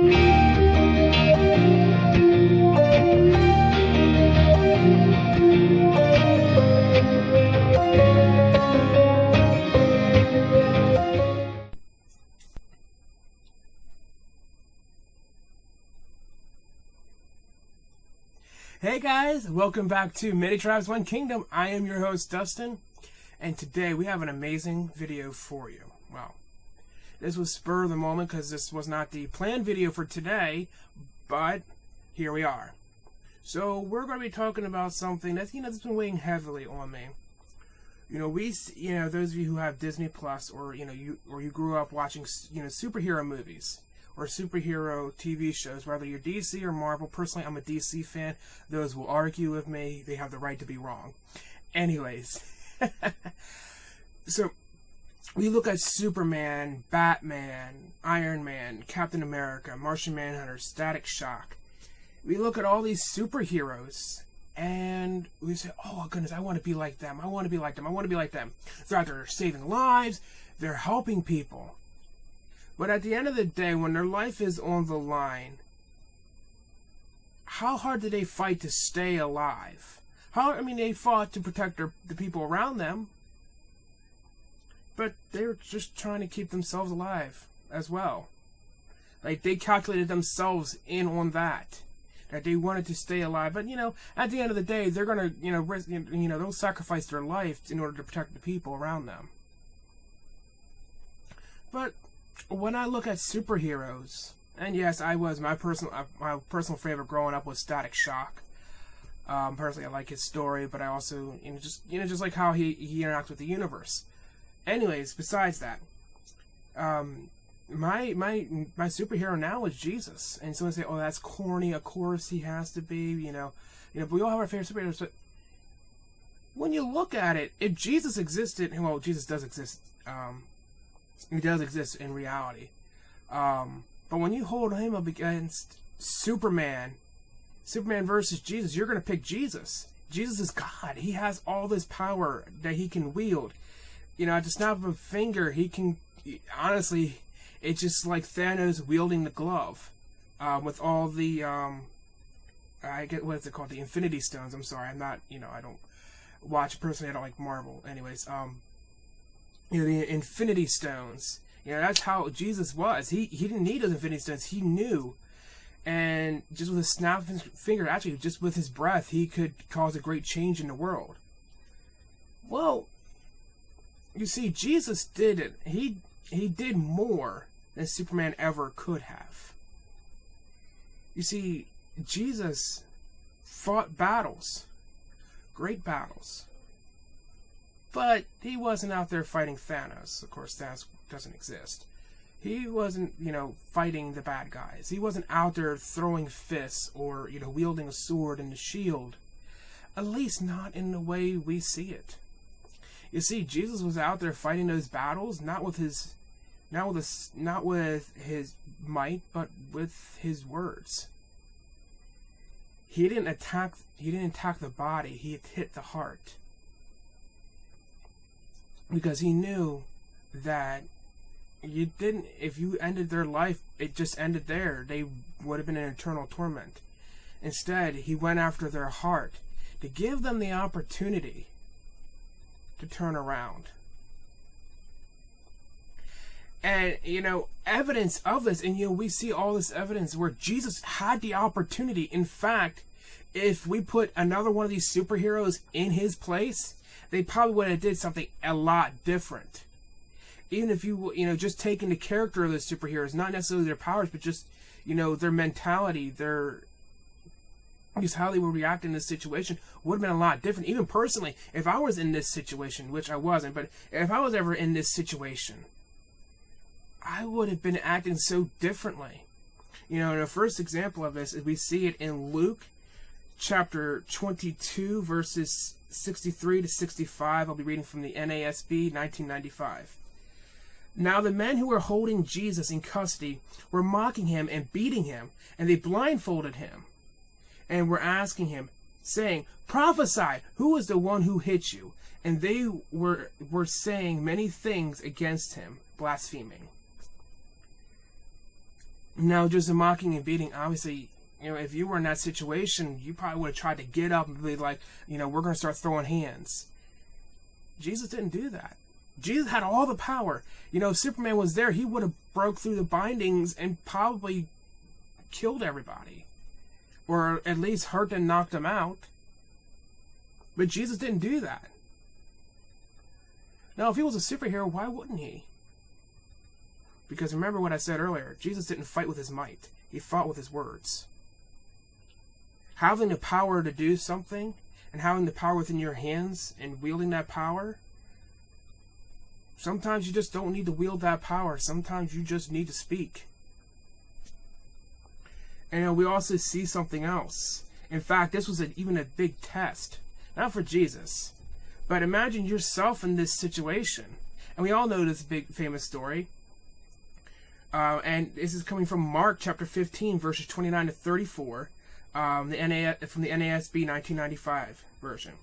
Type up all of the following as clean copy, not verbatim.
Hey guys, welcome back to Many Tribes One Kingdom. I am your host Dustin, and today we have an amazing video for you. Well, this was spur of the moment because this was not the planned video for today, but here we are. So we're going to be talking about something that's that's been weighing heavily on me. Those of you who have Disney Plus, or you grew up watching superhero movies or superhero TV shows, whether you're DC or Marvel. Personally, I'm a DC fan. Those will argue with me. They have the right to be wrong. Anyways, so we look at Superman, Batman, Iron Man, Captain America, Martian Manhunter, Static Shock. We look at all these superheroes and we say, oh goodness, I want to be like them. I want to be like them. I want to be like them. They're out there saving lives. They're helping people. But at the end of the day, when their life is on the line, how hard do they fight to stay alive? They fought to protect the people around them, but they were just trying to keep themselves alive as well. Like, they calculated themselves in on that they wanted to stay alive. But, at the end of the day, they're going to, risk, they'll sacrifice their life in order to protect the people around them. But when I look at superheroes, and yes, my personal favorite growing up was Static Shock. Personally, I like his story, but I also just like how he interacts with the universe. Anyways, besides that, my superhero now is Jesus. And someone say, "Oh, that's corny." Of course, he has to be. But we all have our favorite superheroes. But when you look at it, if Jesus existed, well, Jesus does exist. He does exist in reality. But when you hold him up against Superman versus Jesus, you're going to pick Jesus. Jesus is God. He has all this power that he can wield. At the snap of a finger, he can, honestly, it's just like Thanos wielding the glove. With all the, I get, what is it called? The Infinity Stones. I'm sorry. I'm not, I don't watch, personally, I don't like Marvel. Anyways, the Infinity Stones. That's how Jesus was. He didn't need those Infinity Stones. He knew. And just with a snap of his finger, actually, just with his breath, he could cause a great change in the world. Well, you see, Jesus did it. He did more than Superman ever could have. You see, Jesus fought battles. Great battles. But he wasn't out there fighting Thanos. Of course, Thanos doesn't exist. He wasn't, fighting the bad guys. He wasn't out there throwing fists or, wielding a sword and a shield. At least not in the way we see it. You see, Jesus was out there fighting those battles, not with his might, but with his words. He didn't attack the body. He hit the heart. Because he knew that if you ended their life, it just ended there. They would have been in eternal torment. Instead, he went after their heart to give them the opportunity to turn around. And, evidence of this, and, we see all this evidence where Jesus had the opportunity. In fact, if we put another one of these superheroes in his place, they probably would have did something a lot different. Even if just taking the character of the superheroes, not necessarily their powers, but just, their mentality, just how they would react in this situation would have been a lot different. Even personally, if I was in this situation, which I wasn't, but if I was ever in this situation, I would have been acting so differently. The first example of this is we see it in Luke chapter 22, verses 63 to 65. I'll be reading from the NASB 1995. Now the men who were holding Jesus in custody were mocking him and beating him, and they blindfolded him and were asking him, saying, "Prophesy, who is the one who hit you?" And they were saying many things against him, blaspheming. Now, just the mocking and beating, obviously, if you were in that situation, you probably would have tried to get up and be like, we're going to start throwing hands. Jesus didn't do that. Jesus had all the power. If Superman was there, he would have broke through the bindings and probably killed everybody. Or at least hurt and knocked them out. But Jesus didn't do that. Now, if he was a superhero, why wouldn't he? Because remember what I said earlier, Jesus didn't fight with his might. He fought with his words. Having the power to do something, and having the power within your hands, and wielding that power, sometimes you just don't need to wield that power. Sometimes you just need to speak. And we also see something else. In fact, this was even a big test. Not for Jesus, but imagine yourself in this situation. And we all know this big famous story. And this is coming from Mark chapter 15, verses 29 to 34, from the NASB 1995 version.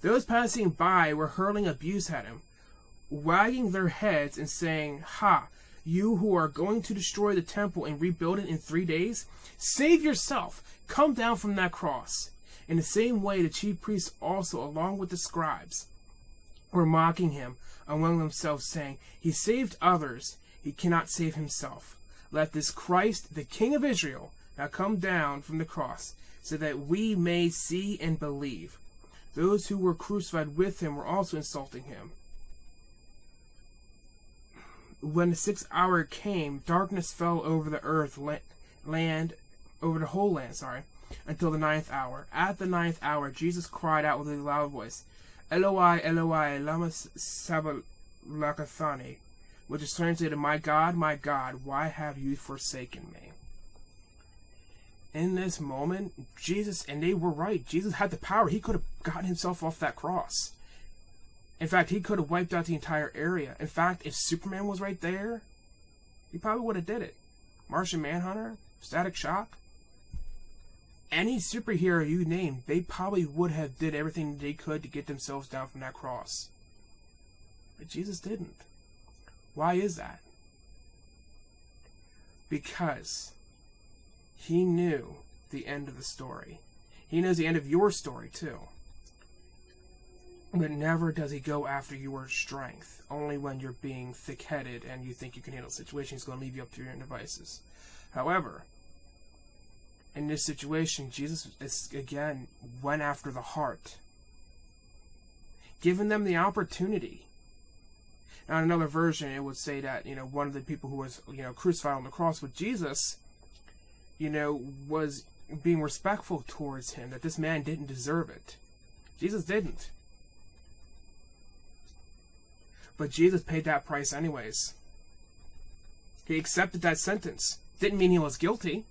Those passing by were hurling abuse at him, wagging their heads and saying, "Ha, you who are going to destroy the temple and rebuild it in 3 days, save yourself, come down from that cross." In the same way, the chief priests also, along with the scribes, were mocking him among themselves, saying, "He saved others, he cannot save himself. Let this Christ, the King of Israel, now come down from the cross, so that we may see and believe." Those who were crucified with him were also insulting him. When the 6th hour came, darkness fell over the earth, over the whole land, until the 9th hour. At the 9th hour, Jesus cried out with a loud voice, "Eloi, Eloi, lama sabachthani," which is translated, my God, why have you forsaken me?" In this moment, Jesus, and they were right, Jesus had the power. He could have gotten himself off that cross. In fact, he could have wiped out the entire area. In fact, if Superman was right there, he probably would have did it. Martian Manhunter, Static Shock, any superhero you name, they probably would have did everything they could to get themselves down from that cross. But Jesus didn't. Why is that? Because he knew the end of the story. He knows the end of your story too. But never does he go after your strength. Only when you're being thick-headed and you think you can handle the situation, he's going to leave you up to your own devices. However, in this situation, Jesus again went after the heart, giving them the opportunity. Now, in another version, it would say that one of the people who was crucified on the cross with Jesus, was being respectful towards him. That this man didn't deserve it. Jesus didn't. But Jesus paid that price anyways. He accepted that sentence. Didn't mean he was guilty.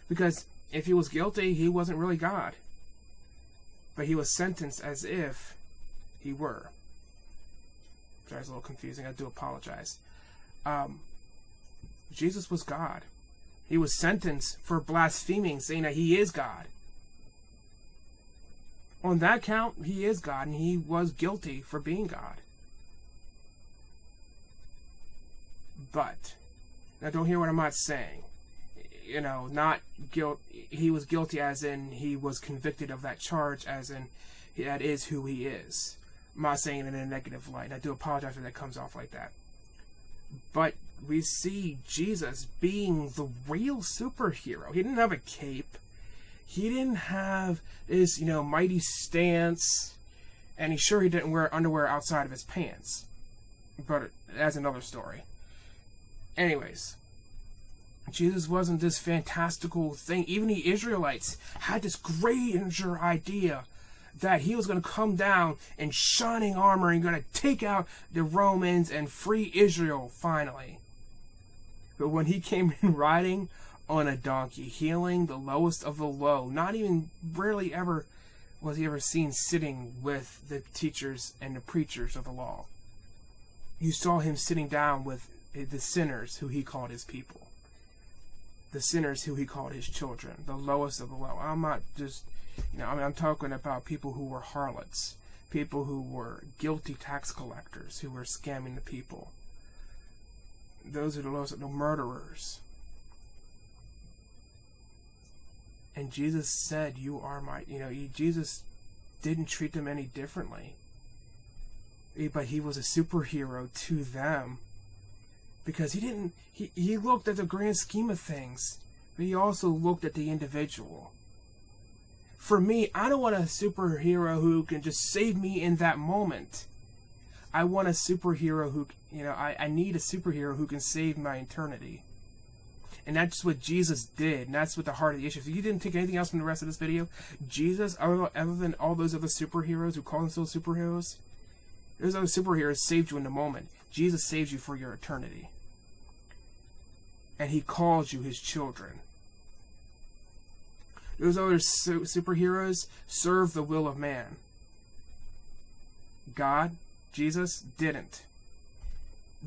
Because if he was guilty, he wasn't really God. But he was sentenced as if he were. Sorry, it's a little confusing. I do apologize. Jesus was God. He was sentenced for blaspheming, saying that he is God. On that count, he is God, and he was guilty for being God. But, now don't hear what I'm not saying. Not guilt. He was guilty as in he was convicted of that charge, as in that is who he is. I'm not saying it in a negative light. I do apologize if that comes off like that. But we see Jesus being the real superhero. He didn't have a cape. He didn't have this, mighty stance. And he's sure he didn't wear underwear outside of his pants. But that's another story. Anyways, Jesus wasn't this fantastical thing. Even the Israelites had this grandeur idea that he was going to come down in shining armor and going to take out the Romans and free Israel finally. But when he came in riding on a donkey, healing the lowest of the low, not even rarely ever was he ever seen sitting with the teachers and the preachers of the law. You saw him sitting down with the sinners who he called his people. The sinners who he called his children, the lowest of the low. I'm not just, I'm talking about people who were harlots, people who were guilty tax collectors, who were scamming the people. those are the murderers. And Jesus said, you are my, Jesus didn't treat them any differently. But he was a superhero to them. Because he looked at the grand scheme of things, but he also looked at the individual. For me, I don't want a superhero who can just save me in that moment. I want a superhero who, I need a superhero who can save my eternity. And that's what Jesus did, and that's what the heart of the issue is. If you didn't take anything else from the rest of this video, Jesus, other than all those other superheroes who call themselves superheroes, those other superheroes saved you in the moment. Jesus saves you for your eternity. And he calls you his children. Those other superheroes serve the will of man. God, Jesus, didn't.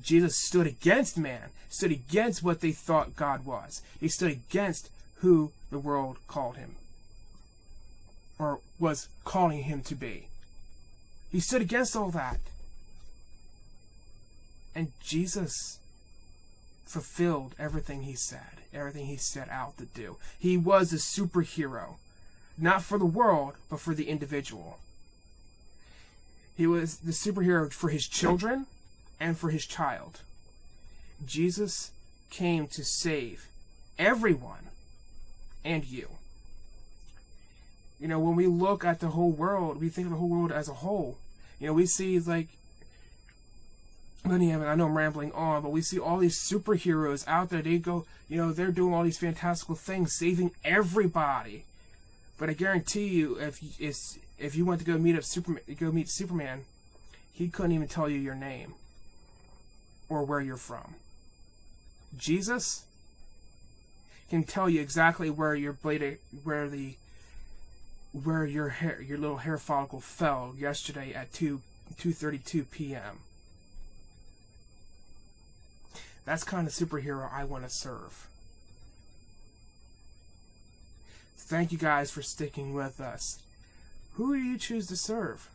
Jesus stood against man, stood against what they thought God was. He stood against who the world called him, or was calling him to be. He stood against all that. And Jesus fulfilled everything he said, everything he set out to do. He was a superhero, not for the world, but for the individual. He was the superhero for his children and for his child. Jesus came to save everyone and you. When we look at the whole world, we think of the whole world as a whole. We see I know I'm rambling on, but we see all these superheroes out there. They go, they're doing all these fantastical things, saving everybody. But I guarantee you, if you went to go meet Superman, he couldn't even tell you your name or where you're from. Jesus can tell you exactly where your little hair follicle fell yesterday at 2:32 p.m. That's the kind of superhero I want to serve. Thank you guys for sticking with us. Who do you choose to serve?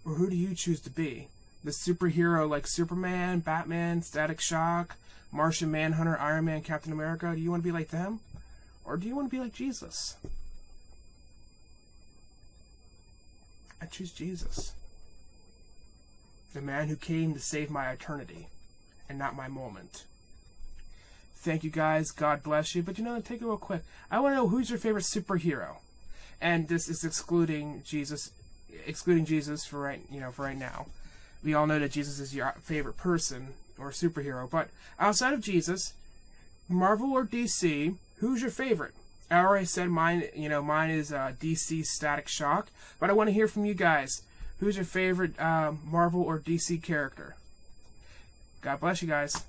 Or who do you choose to be? The superhero like Superman, Batman, Static Shock, Martian Manhunter, Iron Man, Captain America? Do you want to be like them? Or do you want to be like Jesus? I choose Jesus. The man who came to save my eternity and not my moment. Thank you guys. God bless you. But take it real quick. I want to know, who's your favorite superhero? And this is excluding Jesus for right now. We all know that Jesus is your favorite person or superhero. But outside of Jesus, Marvel or DC, who's your favorite? I already said mine. Mine is DC Static Shock. But I want to hear from you guys. Who's your favorite Marvel or DC character? God bless you guys.